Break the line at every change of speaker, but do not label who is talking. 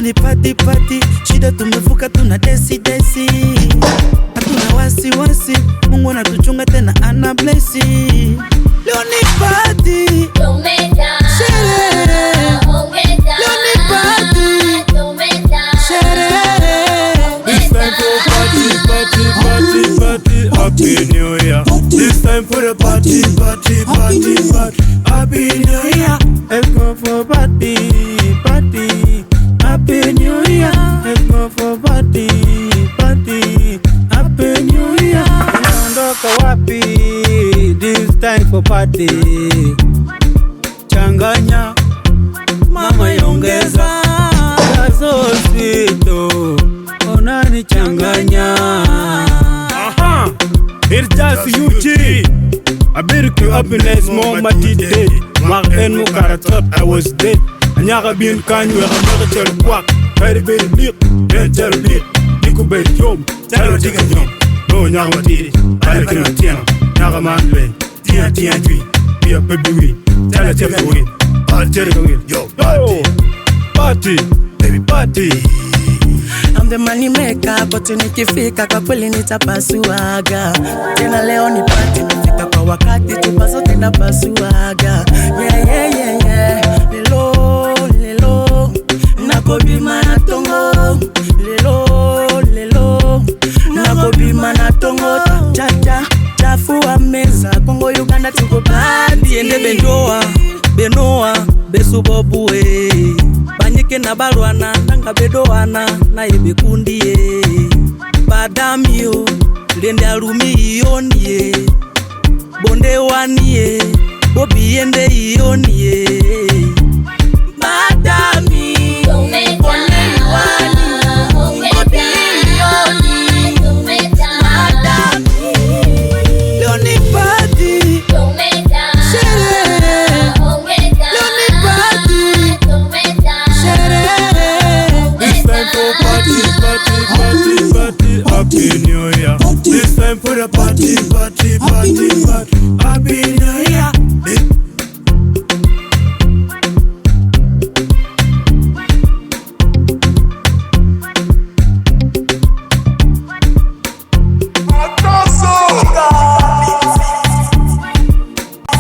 ni party party, shida tumevuka tuna desi desi. Hatuna wasi wasi, Mungu anatuchunga tena ana blessi. Leo ni party, sherehe. Leo ni party, sherehe.
This time for party, party, party, party. Happy New Year. This time for the party, party, party, party. Happy New Year. Let's go for party, party. Happy New Year. Let's go for party, party. Happy New Year. Unaondoka wapi? This time for party. Changanya, mama yongeza. So sweet, onani changanya. It's just UG. I better keep up in that small matty day. Mark and Mukaratot, I was dead. Anyaga bin kanyu, I'm not a tell quack. Very very milk, then tell me. Niku bet yom, tell a ticket yom. No, Naga Tiri, I can attend. Naga man play, Tia tree. Be a baby, tell a tell you win. I'll tell you win. Yo, party, baby party.
I'm the money maker, but nikifika kwa kweli nitapasuaga. Tena leo ni party, nifika kwa wakati chupa zote napasuaga. Yeah. Lelo, nakobima na tongo. Lelo, nakobima na tongo. Chafua meza, Kongo Uganda tuko party. Ende Benoa, Besubobuwe. Banyike na barwana, nanga bedoana, na ebe kundie. Badamio, lende alumi ionie. Bonde wanie, bobi ende ionie. Badami, bonde wani, bobi ionie. Badami, leo ni party, sherehe. Leo ni party,
This time for party, party, party, party. Happy New Year. This time for the party, party, party, party. Happy New Year.